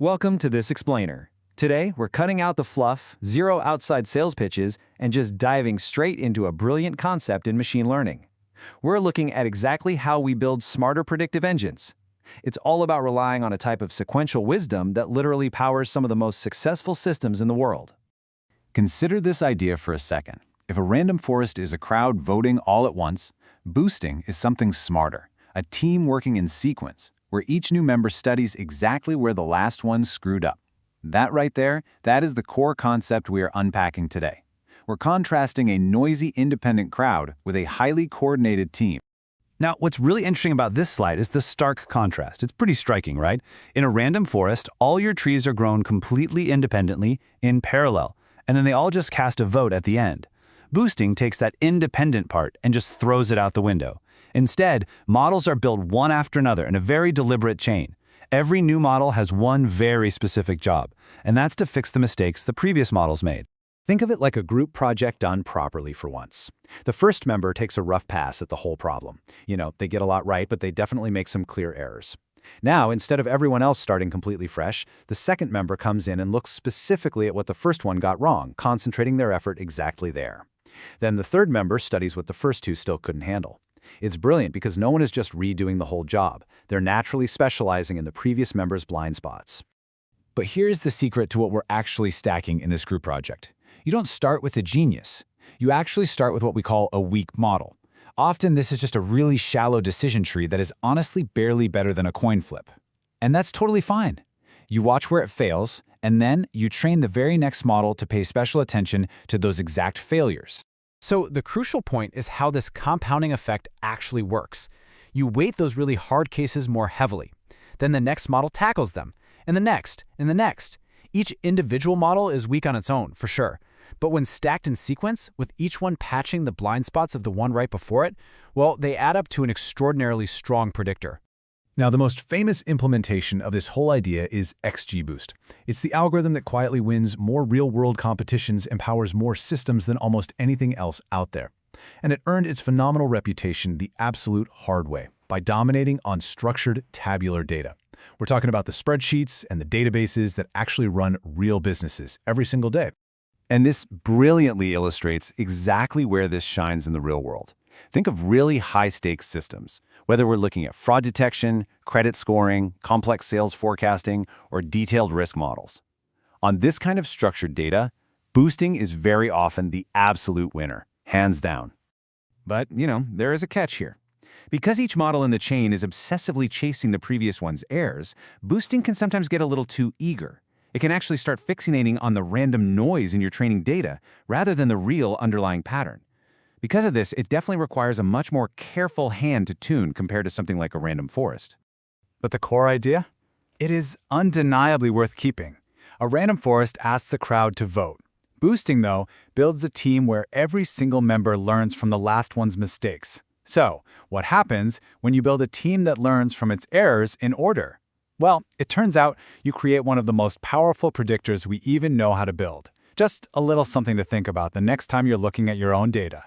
Welcome to this explainer. Today, we're cutting out the fluff, zero outside sales pitches, and just diving straight into a brilliant concept in machine learning. We're looking at exactly how we build smarter predictive engines. It's all about relying on a type of sequential wisdom that literally powers some of the most successful systems in the world. Consider this idea for a second. If a random forest is a crowd voting all at once, boosting is something smarter, a team working in sequence, where each new member studies exactly where the last one screwed up. That right there, that is the core concept we are unpacking today. We're contrasting a noisy, independent crowd with a highly coordinated team. Now, what's really interesting about this slide is the stark contrast. It's pretty striking, right? In a random forest, all your trees are grown completely independently, in parallel, and then they all just cast a vote at the end. Boosting takes that independent part and just throws it out the window. Instead, models are built one after another in a very deliberate chain. Every new model has one very specific job, and that's to fix the mistakes the previous models made. Think of it like a group project done properly for once. The first member takes a rough pass at the whole problem. They get a lot right, but they definitely make some clear errors. Now, instead of everyone else starting completely fresh, the second member comes in and looks specifically at what the first one got wrong, concentrating their effort exactly there. Then the third member studies what the first two still couldn't handle. It's brilliant because no one is just redoing the whole job. They're naturally specializing in the previous member's blind spots. But here's the secret to what we're actually stacking in this group project. You don't start with a genius. You actually start with what we call a weak model. Often this is just a really shallow decision tree that is honestly barely better than a coin flip. And that's totally fine. You watch where it fails, and then you train the very next model to pay special attention to those exact failures. So the crucial point is how this compounding effect actually works. You weight those really hard cases more heavily. Then the next model tackles them, and the next, and the next. Each individual model is weak on its own, for sure. But when stacked in sequence, with each one patching the blind spots of the one right before it, well, they add up to an extraordinarily strong predictor. Now, the most famous implementation of this whole idea is XGBoost. It's the algorithm that quietly wins more real-world competitions and powers more systems than almost anything else out there. And it earned its phenomenal reputation the absolute hard way, by dominating on structured tabular data. We're talking about the spreadsheets and the databases that actually run real businesses every single day. And this brilliantly illustrates exactly where this shines in the real world. Think of really high-stakes systems, whether we're looking at fraud detection, credit scoring, complex sales forecasting, or detailed risk models. On this kind of structured data, boosting is very often the absolute winner, hands down. But, there is a catch here. Because each model in the chain is obsessively chasing the previous one's errors, boosting can sometimes get a little too eager. It can actually start fixating on the random noise in your training data rather than the real underlying pattern. Because of this, it definitely requires a much more careful hand to tune compared to something like a random forest. But the core idea? It is undeniably worth keeping. A random forest asks a crowd to vote. Boosting, though, builds a team where every single member learns from the last one's mistakes. So, what happens when you build a team that learns from its errors in order? Well, it turns out you create one of the most powerful predictors we even know how to build. Just a little something to think about the next time you're looking at your own data.